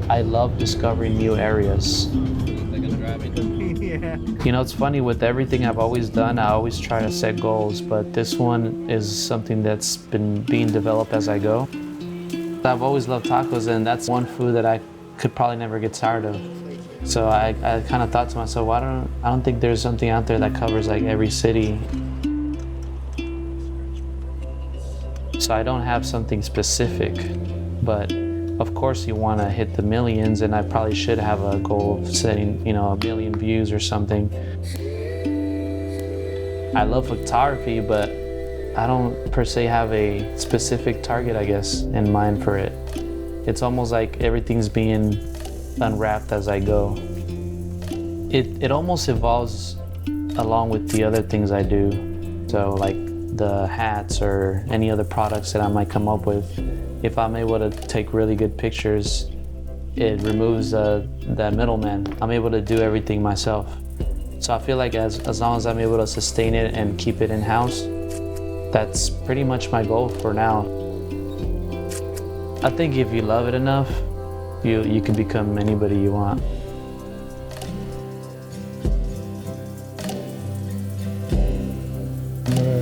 I love discovering new areas. Yeah. You know, it's funny, with everything I've always done, I always try to set goals, but this one is something that's been being developed as I go. I've always loved tacos, and that's one food that I could probably never get tired of. So I kind of thought to myself, I don't think there's something out there that covers like every city. So I don't have something specific, but of course you want to hit the millions, and I probably should have a goal of setting, you know, 1 million views or something. I love photography, but I don't per se have a specific target, I guess, in mind for it. It's almost like everything's being unwrapped as I go. It almost evolves along with the other things I do. So like the hats or any other products that I might come up with, if I'm able to take really good pictures, it removes that middleman. I'm able to do everything myself. So I feel like as long as I'm able to sustain it and keep it in-house, that's pretty much my goal for now. I think if you love it enough, you can become anybody you want.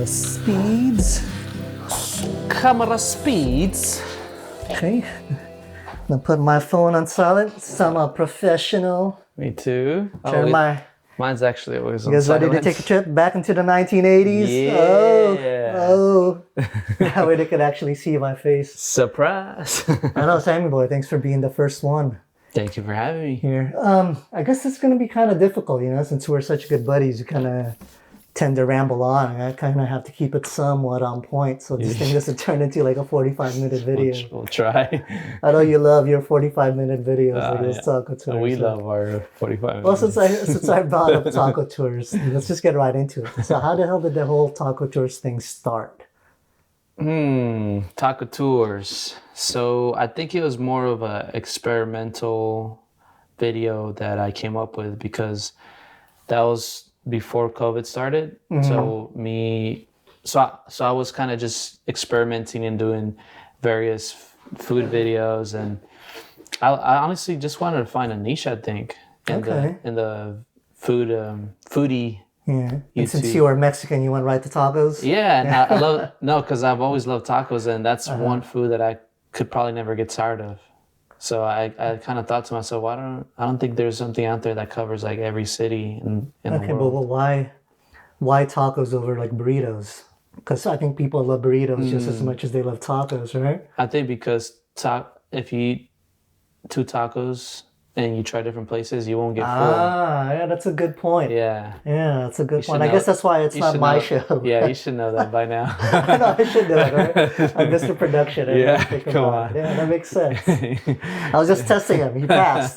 Speeds. Camera speeds. Okay. I'm gonna put my phone on silent since I'm a professional. Me too. Turn my. Mine's actually always You on guys ready to silent. take a trip back into the 1980s? Yeah. Oh. That way they could actually see my face. Surprise. I know, Sammy boy. Thanks for being the first one Thank you for having me. here. I guess it's gonna be kind of difficult, you know, since we're such good buddies. You kind of tend to ramble on. I kind of have to keep it somewhat on point. So this thing doesn't turn into like a 45-minute video. We'll try. I know you love your 45-minute videos, like those taco tours. We love our 45 Well, minutes. since I brought up taco tours, let's just get right into it. So, how the hell did the whole taco tours thing start? Taco tours. So I think it was more of a experimental video that I came up with because that was before COVID started. So I was kind of just experimenting and doing various food videos, and I honestly just wanted to find a niche, I think, in the food foodie. Yeah. And since you were Mexican, you went right to tacos? Yeah, and I love because I've always loved tacos, and that's one food that I could probably never get tired of. So I kind of thought to myself, I don't think there's something out there that covers like every city in the Okay, world. but why tacos over like burritos? Because I think people love burritos just as much as they love tacos, right? I think because if you eat 2 tacos and you try different places, you won't get full. Ah, yeah, that's a good point. Yeah. Yeah, that's a good point. know- I guess that's why it's You not should my know- show. Yeah, you should know that by now. I know, I should do that, right? I'm Mr. Production. I Yeah, didn't think come about on. it. Yeah, that makes sense. I was just testing him. He passed.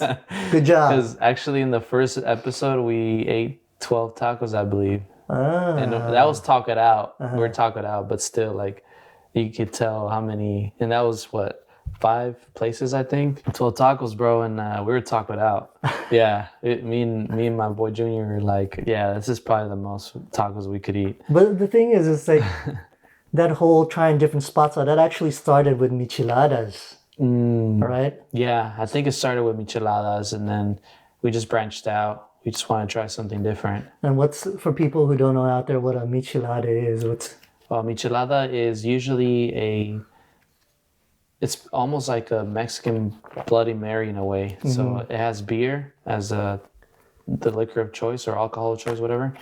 Good job. Because actually in the first episode, we ate 12 tacos, I believe. And that was talk it out. We're talk it out, but still, like, you could tell how many, and that was what, 5 places, I think. 12 tacos, bro, and we were talking it out. Yeah, me and my boy Junior were like, yeah, this is probably the most tacos we could eat. But the thing is, it's like that whole trying different spots, that actually started with micheladas, right? Yeah, I think it started with micheladas, and then we just branched out. We just want to try something different. And what's, for people who don't know out there what a michelada is, Well, michelada is usually it's almost like a Mexican Bloody Mary in a way. So it has beer as the liquor of choice or alcohol of choice, whatever.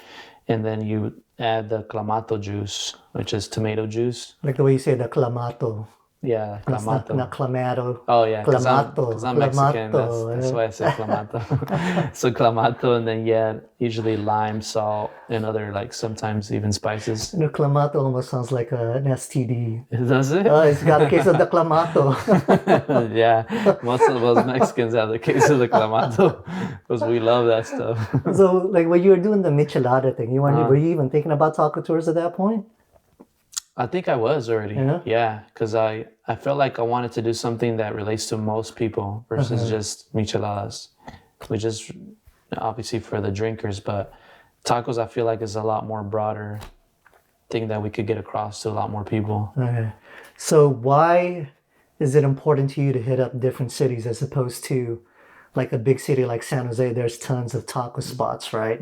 And then you add the clamato juice, which is tomato juice. like the way you say the clamato. Yeah, It's not clamato. clamato. Oh yeah, because Clamato. I'm Mexican. Clamato, That's why I say clamato. So clamato, and then usually lime, salt, and other like sometimes even spices. The clamato almost sounds like an STD. Does it? Oh, it's got a case of the clamato. Yeah, most of us Mexicans have the case of the clamato because we love that stuff. So, like, when you were doing the michelada thing, were you even thinking about taco tours at that point? I think I was already. Yeah, because I felt like I wanted to do something that relates to most people versus just micheladas, which is obviously for the drinkers, but tacos I feel like is a lot more broader thing that we could get across to a lot more people. Okay. So why is it important to you to hit up different cities as opposed to like a big city like San Jose? There's tons of taco spots, right?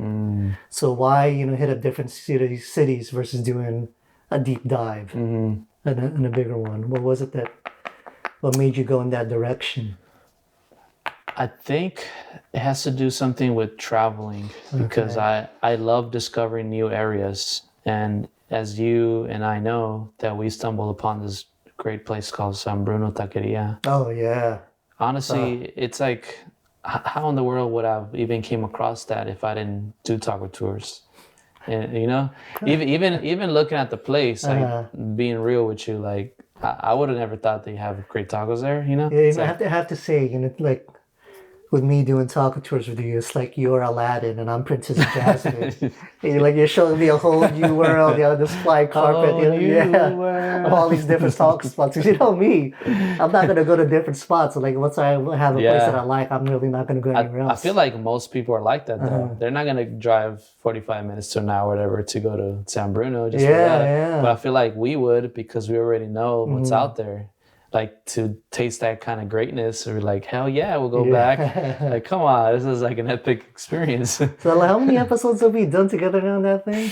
So why, hit up different cities versus doing a deep dive in a bigger one? What made you go in that direction? I think it has to do something with traveling because I love discovering new areas. And as you and I know, that we stumbled upon this great place called San Bruno Taqueria. Oh, yeah. Honestly, it's like, how in the world would I have even came across that if I didn't do taco tours? And, even looking at the place, like being real with you, like I would have never thought they have great tacos there. Yeah, I have to say, like with me doing taco tours with you, it's like you're Aladdin and I'm Princess Jasmine. You're showing me a whole new world, this fly carpet, of all these different taco spots. Because me, I'm not gonna go to different spots. Like once I have a place that I like, I'm really not gonna go anywhere else. I feel like most people are like that though. They're not gonna drive 45 minutes to an hour, whatever, to go to San Bruno just for that. Yeah. But I feel like we would because we already know what's out there. Like to taste that kind of greatness, or like hell yeah, we'll go back. Like come on, this is like an epic experience. So like, how many episodes have we done together now on that thing?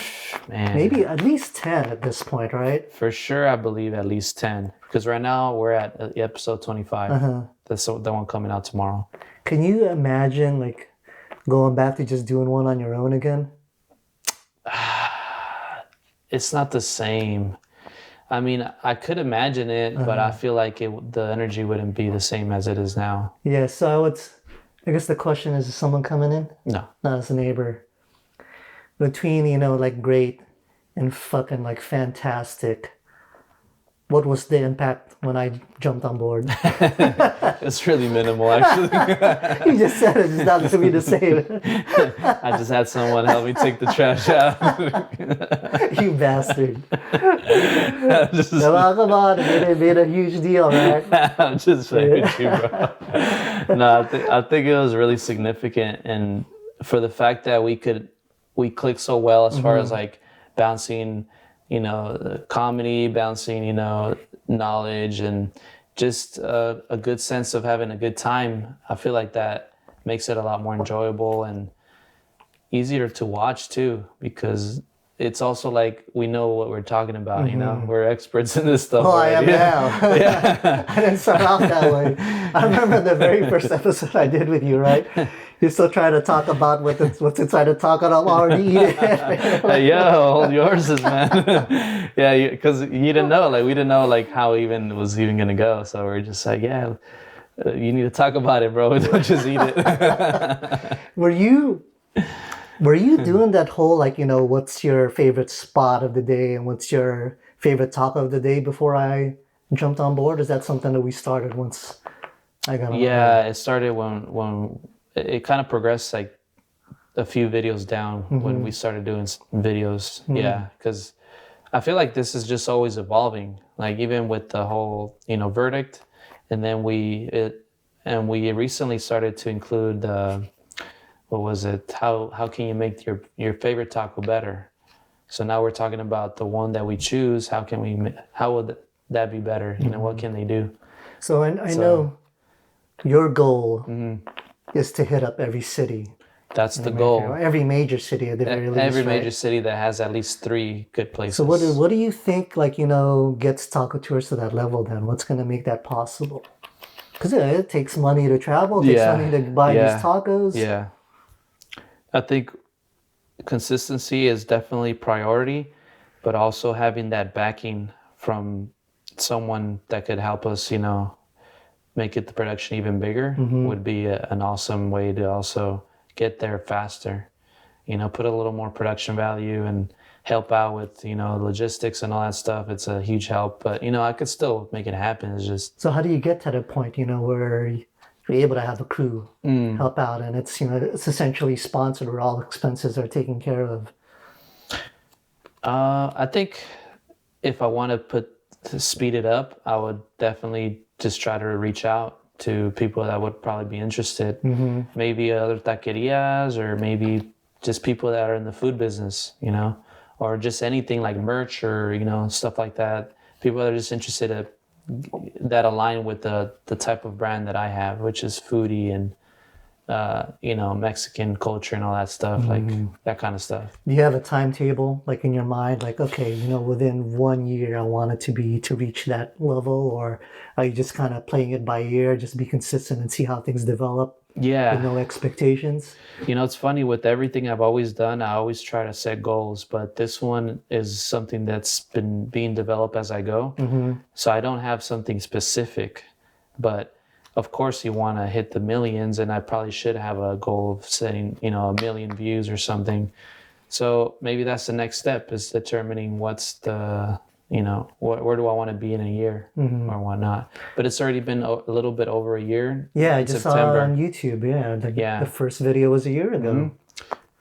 Man, maybe at least 10 at this point, right? For sure, I believe at least 10. Because right now we're at episode 25. That's the one coming out tomorrow. Can you imagine like going back to just doing one on your own again? It's not the same. I mean, I could imagine it, but I feel like the energy wouldn't be the same as it is now. Yeah, so I guess the question is someone coming in? No. Not as a neighbor. Between, like great and fucking like fantastic, what was the impact when I jumped on board? It's really minimal, actually. You just said it, it's not to be the same. I just had someone help me take the trash out. You bastard. Come on, it made a huge deal, right? I'm just saying with you, bro. No, I think it was really significant, and for the fact that we clicked so well as far as like bouncing, comedy, bouncing, knowledge, and just a good sense of having a good time. I feel like that makes it a lot more enjoyable and easier to watch too, because it's also like we know what we're talking about, we're experts in this stuff. Oh, I am now. Yeah. I didn't start off that way. I remember the very first episode I did with you, right? You're still trying to talk about what's inside the taco, and I'm already eating it. Yeah, hold yours is, man. Yeah, because you didn't know, like we didn't know like how it was even gonna go. So we're just like, yeah, you need to talk about it, bro. Don't just eat it. Were you doing that whole like, what's your favorite spot of the day and what's your favorite taco of the day before I jumped on board? Is that something that we started once I got on board? Yeah, it started when it kind of progressed like a few videos down when we started doing videos. Yeah, because I feel like this is just always evolving. Like even with the whole, verdict, and then we recently started to include what was it? How can you make your favorite taco better? So now we're talking about the one that we choose. How would that be better? What can they do? So I know your goal is to hit up every city. That's the goal. Every major city at the very least. Every major city that has at least 3 good places. So what do you think, like, gets taco tours to that level then? What's going to make that possible? Because it takes money to travel, it takes money to buy these tacos. Yeah. I think consistency is definitely priority, but also having that backing from someone that could help us, make it the production even bigger would be an awesome way to also get there faster. Put a little more production value and help out with, logistics and all that stuff. It's a huge help, but, I could still make it happen. It's just... So how do you get to that point, where you're able to have a crew help out and it's, it's essentially sponsored where all expenses are taken care of? I think if I want to speed it up, I would definitely just try to reach out to people that would probably be interested. Maybe other taquerias, or maybe just people that are in the food business, or just anything like merch or, stuff like that. People that are just interested that align with the type of brand that I have, which is foodie and Mexican culture and all that stuff, like that kind of stuff. Do you have a timetable, like in your mind, like, okay, within 1 year, I want it to reach that level, or are you just kind of playing it by ear, just be consistent and see how things develop with Yeah. no expectations? It's funny with everything I've always done, I always try to set goals, but this one is something that's been being developed as I go. So I don't have something specific, but of course you want to hit the millions, and I probably should have a goal of setting, 1 million views or something. So maybe that's the next step, is determining what's the, where do I want to be in a year or whatnot. But it's already been a little bit over a year. Yeah, I in just saw September. it on YouTube. Yeah, Yeah. the first video was a year ago.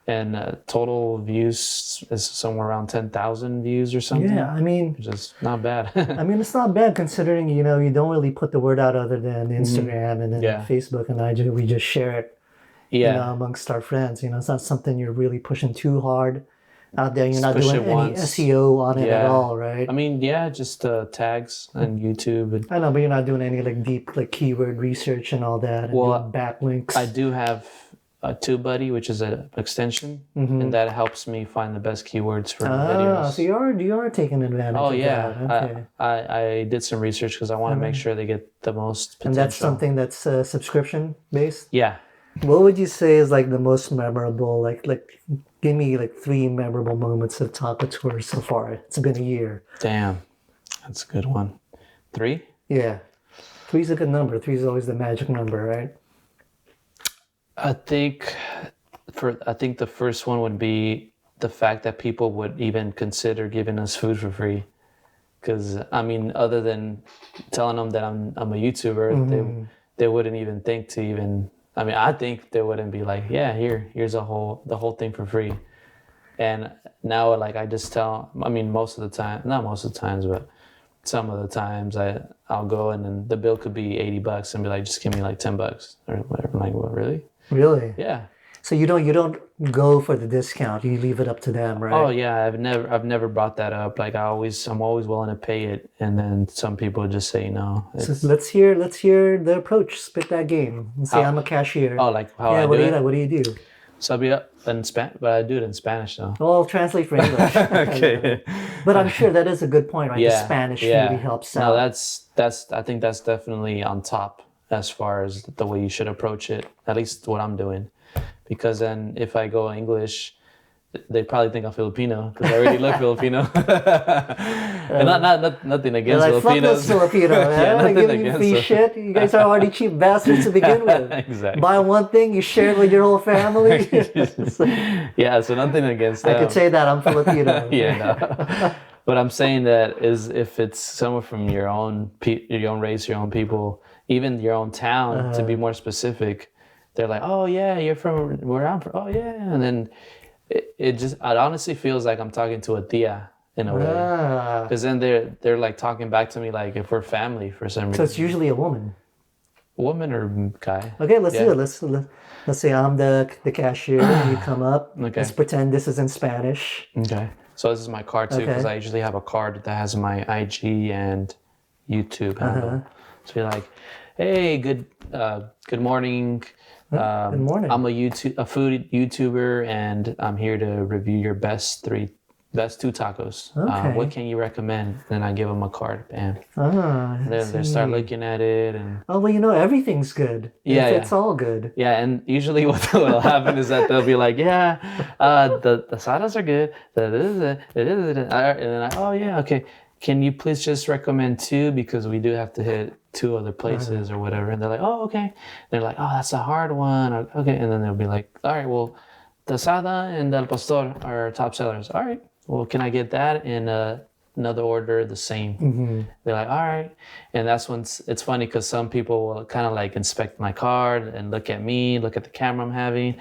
And total views is somewhere around 10,000 views or something. Yeah, I mean, Which is not bad. it's not bad considering, you don't really put the word out other than Instagram and then Yeah. Facebook and we just share it, Yeah. amongst our friends. It's not something you're really pushing too hard out there. You're not push doing it any once. SEO on it at Yeah. all, right? I mean, yeah, just tags on YouTube. And I know, but you're not doing any like deep like keyword research and all that, and Well, doing backlinks. I do have a TubeBuddy, which is an extension, and that helps me find the best keywords for videos. So you are taking advantage Oh of yeah, that. Okay. I did some research because I want to make sure they get the most potential. And that's something that's subscription based. Yeah. What would you say is like the most memorable? Like give me like 3 memorable moments of Taco Tours so far. It's been a year. Damn, that's a good one. 3? Yeah, 3's a good number. 3 is always the magic number, right? I think the first one would be the fact that people would even consider giving us food for free. Because I mean, other than telling them that I'm a YouTuber, they wouldn't even think to even. I mean, I think they wouldn't be like, yeah, here's the whole thing for free. And now, like, I just tell. I mean, most of the time, not most of the times, but some of the times, I'll go and then the bill could be $80 and be like, just give me like $10 or whatever. I'm like, what, really? Really? Yeah. So you don't go for the discount. You leave it up to them, right? Oh yeah, I've never brought that up. Like I'm always willing to pay it, and then some people just say no. So let's hear the approach. Spit that game. And say I'm a cashier. Oh, like how I what do do it? you what do you do? Sub it up in Spanish, but I do it in Spanish though. Well, I'll translate for English. Okay. But I'm sure that is a good point, right? Yeah. The Spanish Yeah. really helps No, out. that's I think that's definitely on top as far as the way you should approach it. At least what I'm doing, because then if I go English, they probably think I'm Filipino because I already look Filipino. And not nothing against They're like, fuck Filipinos. those Filipino, man. Yeah, I'm nothing giving you against free them. shit. You guys are already cheap bastards to begin with. Exactly. Buy one thing, you share it with your whole family. Yeah, so nothing against I them. could say that I'm Filipino. Yeah, no. But I'm saying that is if it's someone from your own race, your own people, even your own town, to be more specific, they're like, oh yeah, you're from where I'm from. Oh yeah, and then it honestly feels like I'm talking to a tia in a way, because then they're like talking back to me like if we're family for some reason. So it's usually a woman. Woman or guy? Okay, let's Yeah. do it. Let's say I'm the cashier. You come up. Okay. Let's pretend this is in Spanish. Okay. So this is my card too, because I usually have a card that has my IG and YouTube handle. So you're like, hey, good morning. Good morning. I'm a food YouTuber, and I'm here to review your best 2 tacos. Okay. What can you recommend? Then I give them a card, bam. Then they see. start looking at it, and Oh, well, everything's good. Yeah, It's all good. yeah, and usually what'll happen is that they'll be like, yeah, the salads are good. And then oh yeah, okay. Can you please just recommend 2 because we do have to hit 2 other places or whatever? And they're like, oh okay. They're like, oh that's a hard one. Okay, and then they'll be like, all right, well, the asada and el pastor are top sellers. All right, well, can I get that in another order the same? They're like, all right. And that's when it's funny because some people will kind of like inspect my card and look at me, look at the camera I'm having.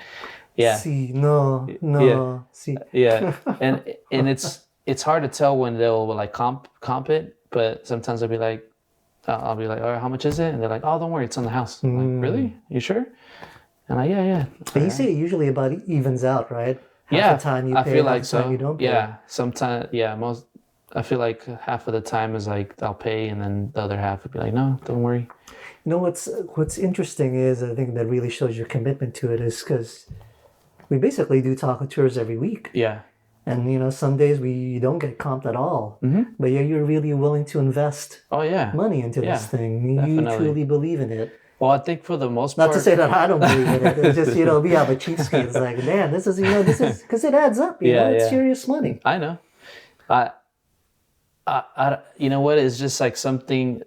Yeah. See, no. Yeah. See. Yeah. And it's hard to tell when they'll like comp it, but sometimes I'll be like, all right, how much is it? And they're like, oh, don't worry, it's on the house. I'm like, really? You sure? And I'm like, yeah. But you say it usually evens out, right? Half the time you pay, I feel half like the time so. you don't pay. Yeah, sometimes, yeah, I feel like half of the time is like I'll pay, and then the other half would be like, no, don't worry. You know what's interesting is I think that really shows your commitment to it is because we basically do taco tours every week. Yeah. And you know, some days we don't get comped at all. Mm-hmm. But yeah, you're really willing to invest Oh yeah. money into this thing. You definitely. truly believe in it. Well, I think for the most Not part. to say that I don't believe in it. It's just, you know, we have a cheapskate. It's like, man, this is because it adds up. You know, it's serious money. I know. You know what? It's just like something,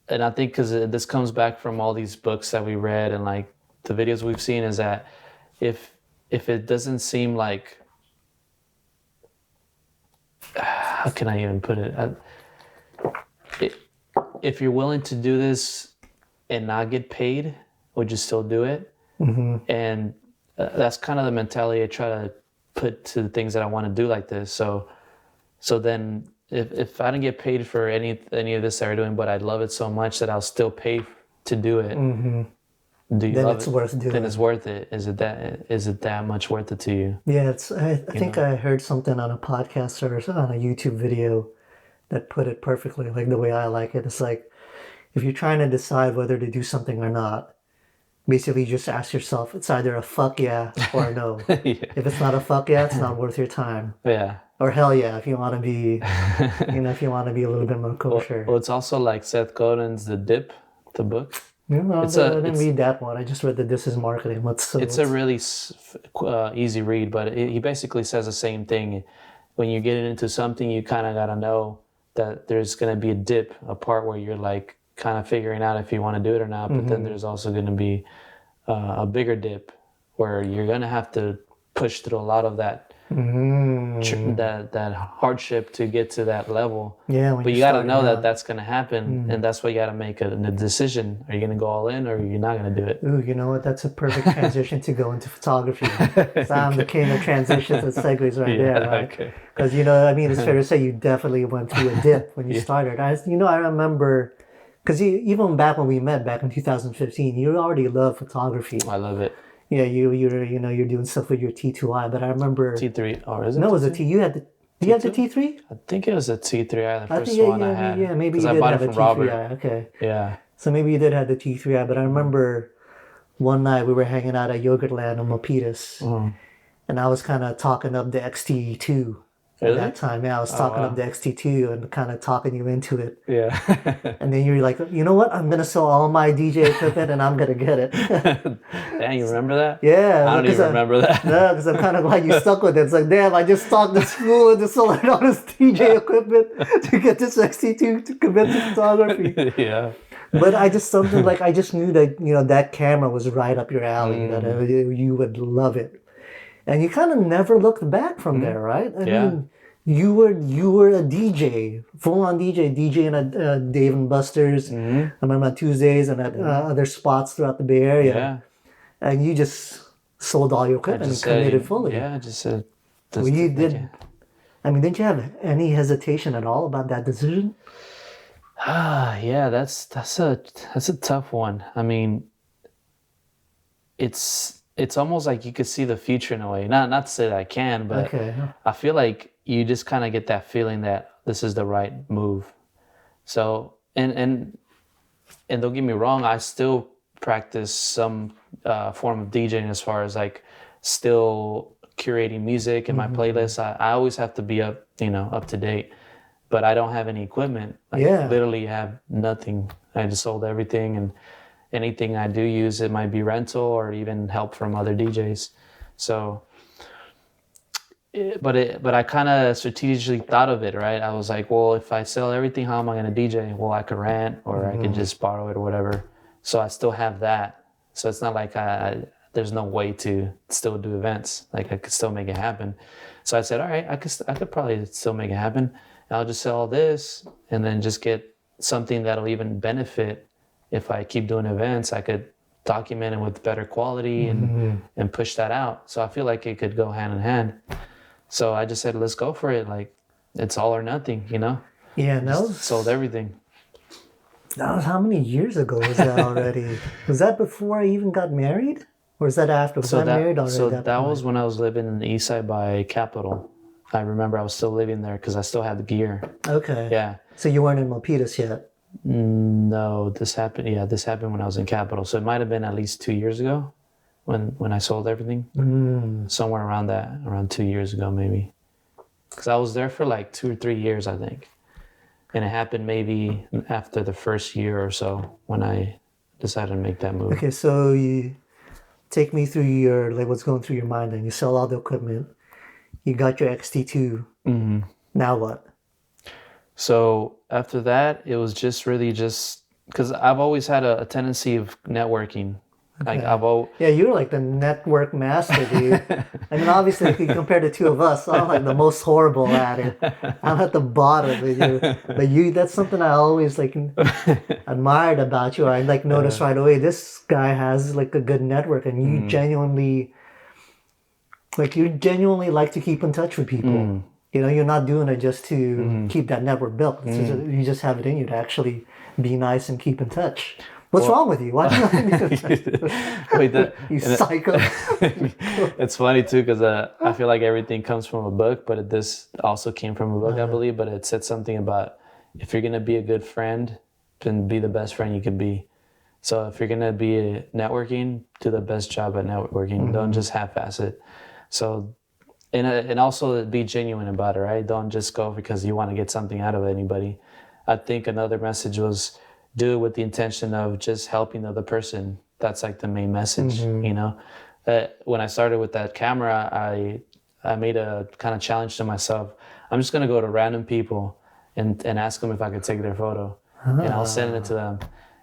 and I think because this comes back from all these books that we read and like the videos we've seen, is that if it doesn't seem like, how can I even put it? If you're willing to do this and not get paid, would you still do it? Mm-hmm. And that's kind of the mentality I try to put to the things that I want to do like this. So then if I didn't get paid for any of this that we're doing, but I love it so much that I'll still pay to do it. Mm-hmm. Do you then love it's it? worth doing. Then it's worth it. Is it that much worth it to you? Yeah, I think I heard something on a podcast or on a YouTube video that put it perfectly, like the way I like it. It's like, if you're trying to decide whether to do something or not, basically just ask yourself, it's either a fuck yeah or a no. If it's not a fuck yeah, it's not worth your time. Yeah. Or hell yeah, if you want to be, if you want to be a little bit more kosher. Well, it's also like Seth Godin's The Dip, the book. No, I didn't read that one. I just read the This Is Marketing. It's a really easy read, but he basically says the same thing. When you get into something, you kind of got to know that there's going to be a dip, a part where you're like kind of figuring out if you want to do it or not. But then there's also going to be a bigger dip where you're going to have to push through a lot of that that hardship to get to that level. Yeah, but you got to know that that's going to happen, and that's why you got to make a decision. Are you going to go all in, or you're not going to do it? Ooh, you know what? That's a perfect transition to go into photography. So I'm the king of transitions and segues right there, right? Because it's fair to say you definitely went through a dip when you started. I remember, because even back when we met back in 2015, you already loved photography. I love it. Yeah, you're doing stuff with your T2i, but I remember T3. Oh, is it? No, it was a T. You had you have the T3? I think it was a T3i, the first one I had. Yeah, maybe you did have a T3i. Okay. Yeah. So maybe you did have the T3i, but I remember one night we were hanging out at Yogurtland in Milpitas, and I was kind of talking up the XT2 at that time. Yeah, I was talking up the XT2 and kind of talking you into it. Yeah. And then you're like, you know what? I'm going to sell all my DJ equipment and I'm going to get it. Damn, you remember that? Yeah. I don't even remember that. No, because I'm kind of glad you stuck with it. It's like, damn, I just talked to school and just sold all this DJ equipment to get this XT2 to commit to photography. Yeah. But I just knew that, that camera was right up your alley, that you would love it. And you kind of never looked back from there, right? I mean, you were a DJ, full-on DJing at Dave and Buster's. I remember on Tuesdays and at other spots throughout the Bay Area. Yeah. And you just sold all your equipment and committed fully. Yeah, I just said. Well, you did. I mean, didn't you have any hesitation at all about that decision? Yeah, that's a tough one. I mean, it's almost like you could see the future in a way. Not to say that I can, but I feel like you just kind of get that feeling that this is the right move. So and don't get me wrong, I still practice some form of DJing as far as like still curating music in my playlist. I always have to be up to date, but I don't have any equipment. I literally have nothing. I just sold everything, and anything I do use, it might be rental or even help from other DJs. So, but I kind of strategically thought of it, right? I was like, well, if I sell everything, how am I going to DJ? Well, I could rent or I could just borrow it or whatever. So I still have that. So it's not like there's no way to still do events. Like I could still make it happen. So I said, all right, I could probably still make it happen. I'll just sell all this and then just get something that'll even benefit. If I keep doing events, I could document it with better quality and push that out. So I feel like it could go hand in hand. So I just said, let's go for it. Like it's all or nothing, Yeah, no. Sold everything. That was how many years ago was that already? Was that before I even got married? Or was that after? Was I married already? So that was when I was living in the east side by Capitol. I remember I was still living there because I still had the gear. Okay. Yeah. So you weren't in Milpitas yet? No, this happened. Yeah, this happened when I was in Capitol. So it might have been at least 2 years ago when I sold everything. Somewhere around that, around 2 years ago, maybe. Because I was there for like 2 or 3 years, I think. And it happened maybe after the first year or so when I decided to make that move. Okay, so you take me through your, like, what's going through your mind then. You sell all the equipment. You got your XT2. Mm-hmm. Now what? So after that, it was just really just because I've always had a tendency of networking. Like Yeah, you're like the network master, dude. I mean, obviously, if you compare the two of us, I'm like the most horrible at it. I'm at the bottom with you. But that's something I always like admired about you. I like noticed right away, this guy has like a good network, and you genuinely like to keep in touch with people. You know, you're not doing it just to keep that network built. You just have it in you to actually be nice and keep in touch. What's wrong with you? Why do you not Wait, you psycho? It's funny too because I feel like everything comes from a book, but this also came from a book, I believe. But it said something about if you're gonna be a good friend, then be the best friend you can be. So if you're gonna be networking, do the best job at networking. Don't just half-ass it. So, and also be genuine about it, right? Don't just go because you want to get something out of anybody. I think another message was do it with the intention of just helping the other person. That's like the main message, you know? When I started with that camera, I made a kind of challenge to myself. I'm just going to go to random people and ask them if I could take their photo. And I'll send it to them.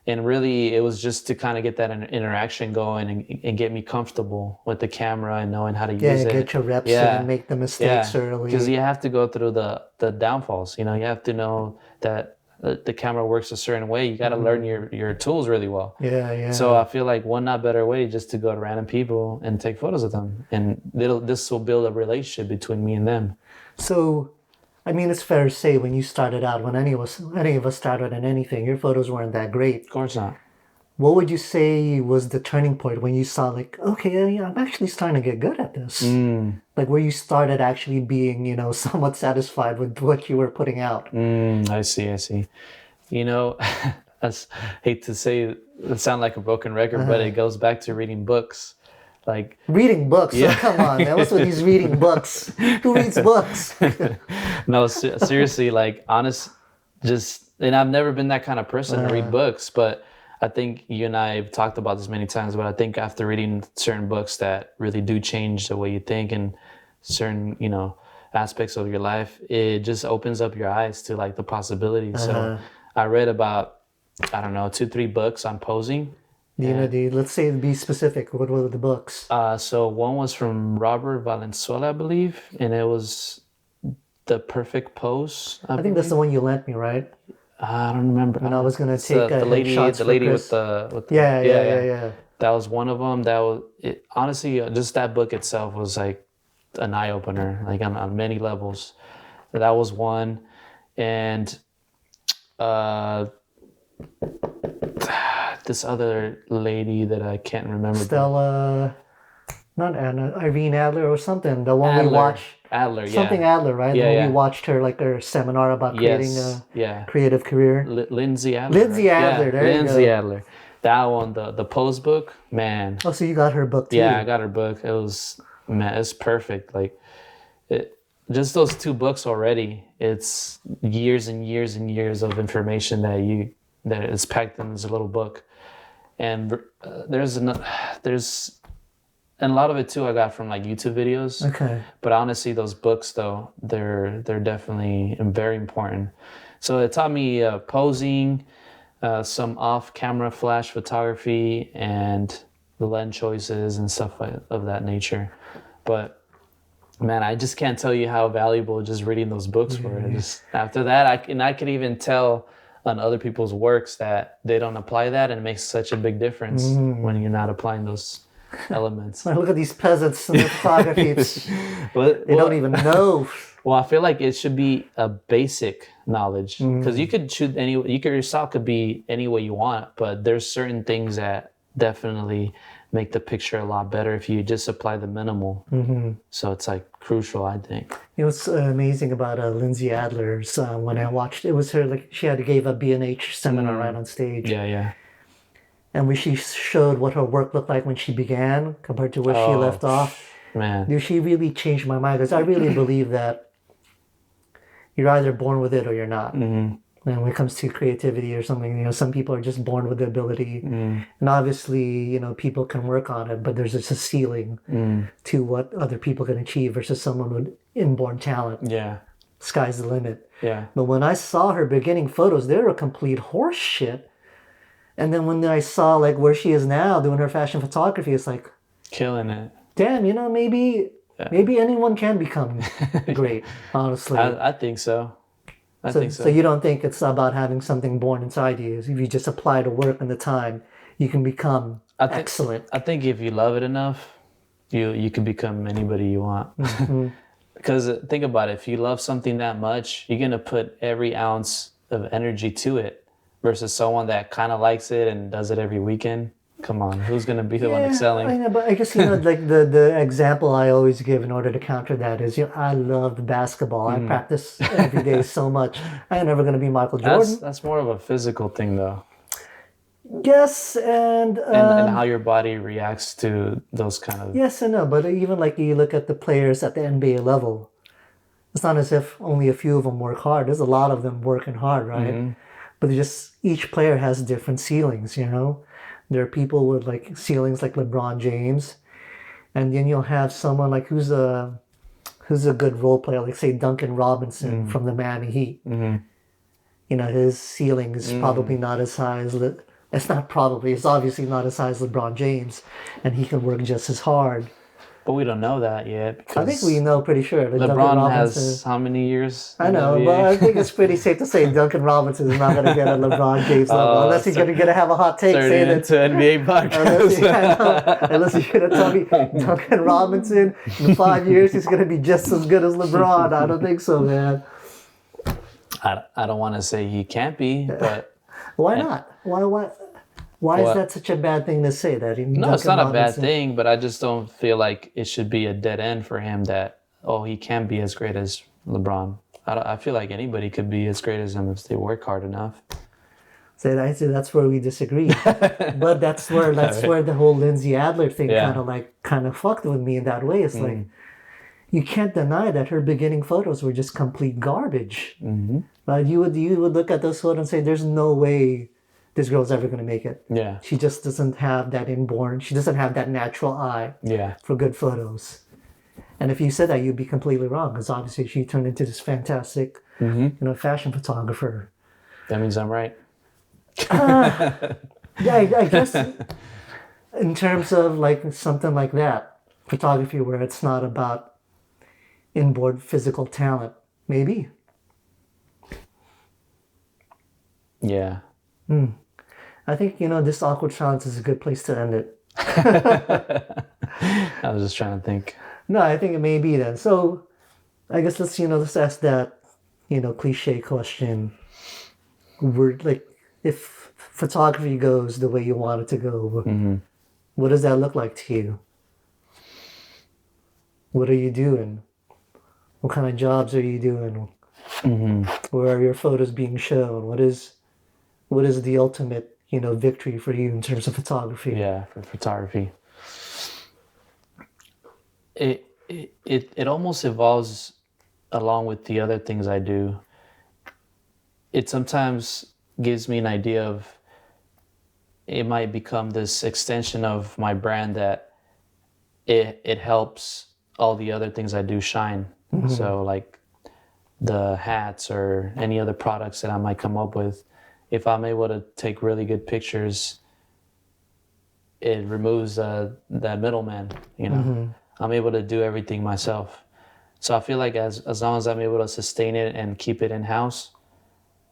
And really, it was just to kind of get that interaction going and get me comfortable with the camera and knowing how to use it. Yeah, get your reps in and make the mistakes early. Because you have to go through the downfalls. You know, you have to know that the camera works a certain way. You got to learn your tools really well. Yeah. So I feel like one not better way just to go to random people and take photos of them, and this will build a relationship between me and them. So, I mean, it's fair to say when you started out, when any of us started in anything, your photos weren't that great. Of course not. What would you say was the turning point when you saw like, okay, I'm actually starting to get good at this? Like where you started actually being, you know, somewhat satisfied with what you were putting out. I see. You know, I hate to say it sound like a broken record, but it goes back to reading books. Like reading books? Yeah. Oh, come on, man. What's with these reading books? Who reads books? No, seriously, like honest, and I've never been that kind of person to read books, but I think you and I have talked about this many times, but I think after reading certain books that really do change the way you think and certain, you know, aspects of your life, it just opens up your eyes to like the possibilities. So I read about, I don't know, 2-3 books on posing. Let's say be specific. What were the books? So one was from Robert Valenzuela, I believe, and it was The Perfect Pose. I think that's the one you lent me, right? I don't remember. And I was gonna take the lady with the yeah. That was one of them. That was honestly just that book itself was like an eye opener, like on many levels. That was one, and this other lady that I can't remember. Stella, not Anna, Irene Adler or something. The one we watched. Adler, something Adler, right? We watched her her seminar about creating a creative career. Lindsay Adler. Lindsay Adler, there Lindsay you go. Adler. That one, the pose book, man. Oh, so you got her book too? Yeah, I got her book. It was, man, it's perfect. Like, just those 2 books already, it's years and years and years of information that is packed in this little book. And and a lot of it too I got from like YouTube videos. Okay. But honestly, those books though, they're definitely very important. So it taught me posing, some off-camera flash photography, and the lens choices and stuff of that nature. But man, I just can't tell you how valuable just reading those books were. Just after that, I could even tell on other people's works that they don't apply that, and it makes such a big difference when you're not applying those elements. Look at these peasants in the photography. They don't even know. Well, I feel like it should be a basic knowledge because you could shoot your style could be any way you want, but there's certain things that definitely make the picture a lot better if you just apply the minimal. So it's like crucial, I think. You know what's amazing about Lindsay Adler's when I watched it was her, like, she had gave a B&H seminar right on stage. Yeah. And when she showed what her work looked like when she began compared to where she left off, man, dude, she really changed my mind, because I really believe that you're either born with it or you're not. And when it comes to creativity or something, you know, some people are just born with the ability. And obviously, you know, people can work on it, but there's just a ceiling to what other people can achieve versus someone with inborn talent. Yeah. Sky's the limit. Yeah. But when I saw her beginning photos, they were complete horse shit. And then when I saw like where she is now doing her fashion photography, it's like, killing it. damn, you know, maybe anyone can become great, honestly. I think so. I think so. So you don't think it's about having something born inside you. If you just apply the work and the time, you can become excellent. I think if you love it enough, you can become anybody you want. Because think about it, if you love something that much, you're gonna put every ounce of energy to it, versus someone that kind of likes it and does it every weekend. Come on, who's gonna be the one excelling? I know, but I guess, you know, like the example I always give in order to counter that is, you know, I love basketball. I practice every day so much. I'm never gonna be Michael Jordan. That's more of a physical thing, though. Yes, and how your body reacts to those kind of... Yes and no, but even like you look at the players at the NBA level, it's not as if only a few of them work hard. There's a lot of them working hard, right? But just each player has different ceilings, you know? There are people with like ceilings like LeBron James, and then you'll have someone like who's a good role player, like say Duncan Robinson from the Miami Heat. You know, his ceiling is probably not as high as it's obviously not as high as LeBron James, and he can work just as hard. But we don't know that yet. I think we know pretty sure. Like LeBron has how many years? I know, but I think it's pretty safe to say Duncan Robinson is not going to get a LeBron James level, unless he's going to have a hot take saying that. NBA podcast. Unless you're going to tell me Duncan Robinson in 5 years he's going to be just as good as LeBron. I don't think so, man. I don't want to say he can't be, but why not? Why is that such a bad thing to say? No, it's not a bad thing, but I just don't feel like it should be a dead end for him that, he can be as great as LeBron. I feel like anybody could be as great as him if they work hard enough. So that's where we disagree. But that's where the whole Lindsay Adler thing kind of fucked with me in that way. It's like, you can't deny that her beginning photos were just complete garbage. But you would look at those photos and say, there's no way this girl's ever going to make it. Yeah. She just doesn't have that inborn, she doesn't have that natural eye for good photos. And if you said that, you'd be completely wrong, because obviously she turned into this fantastic, fashion photographer. That means I'm right. I guess in terms of like something like that, photography where it's not about inborn physical talent, maybe. Yeah. I think, this awkward silence is a good place to end it. I was just trying to think. No, I think it may be then. So I guess let's ask that, cliche question. If photography goes the way you want it to go, what does that look like to you? What are you doing? What kind of jobs are you doing? Where are your photos being shown? What is the ultimate, victory for you in terms of photography? Yeah, for photography. It almost evolves along with the other things I do. It sometimes gives me an idea of it might become this extension of my brand that it helps all the other things I do shine. So like the hats or any other products that I might come up with, if I'm able to take really good pictures, it removes that middleman, I'm able to do everything myself. So I feel like as long as I'm able to sustain it and keep it in-house,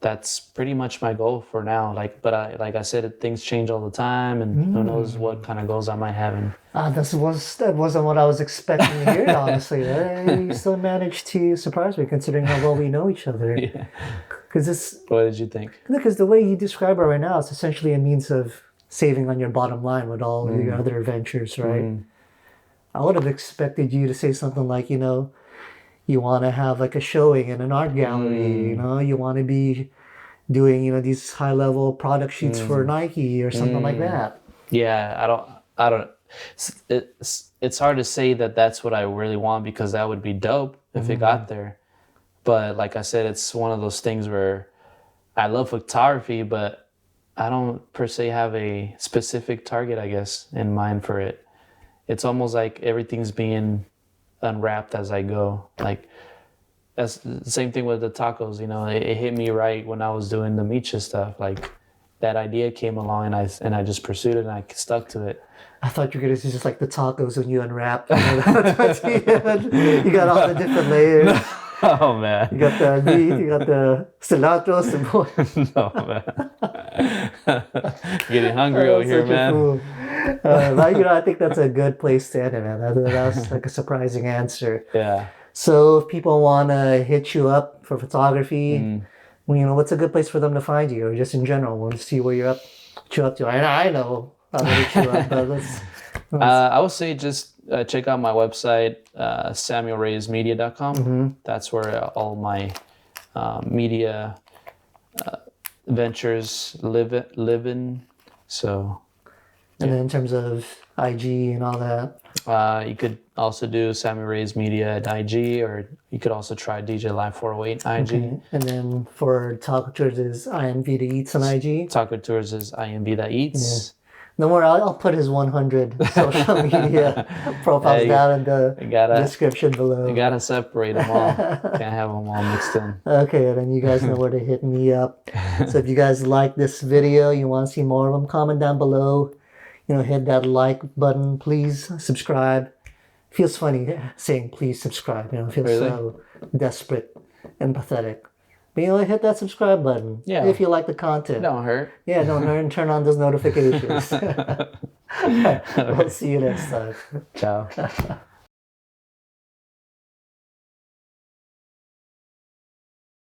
that's pretty much my goal for now. But I said, things change all the time, and who knows what kind of goals I might have. That wasn't what I was expecting to hear, honestly. You still managed to surprise me, considering how well we know each other. Yeah. What did you think? Because the way you describe it right now, it's essentially a means of saving on your bottom line with all your other ventures, right? I would have expected you to say something like, you want to have like a showing in an art gallery, you want to be doing, these high level product shoots for Nike or something like that. Yeah, I don't, it's hard to say that that's what I really want, because that would be dope if it got there. But like I said, it's one of those things where I love photography, but I don't per se have a specific target, I guess, in mind for it. It's almost like everything's being unwrapped as I go. Like, that's the same thing with the tacos, it hit me right when I was doing the micha stuff. Like, that idea came along and I just pursued it and I stuck to it. I thought you were going to say just like the tacos when you unwrap. You got all the different layers. Oh, man. You got the meat, you got the cilantro, No, man. Getting hungry over here, man. I think that's a good place to end it, man. That was like a surprising answer. Yeah. So if people want to hit you up for photography, what's a good place for them to find you, or just in general, want to see where you're up to? I know how to hit you up, but let's I would say just check out my website, samuelreyesmedia.com. That's where all my media ventures live in. So, and then in terms of IG and all that, you could also do Samuel Reyes Media at IG, or you could also try DJ Live 408 IG. Okay. And then for Taco Tours is IMV that eats on IG. Taco Tours is IMV that eats. No more. I'll put his 100 social media profiles down in the description below. You gotta separate them all. Can't have them all mixed in. Okay, then you guys know where to hit me up. So if you guys like this video, you want to see more of them, comment down below. Hit that like button. Please subscribe. Feels funny saying please subscribe. It feels so desperate and pathetic. But hit that subscribe button. Yeah. If you like the content. Don't hurt. Yeah, don't hurt, and turn on those notifications. We'll see you next time. Ciao.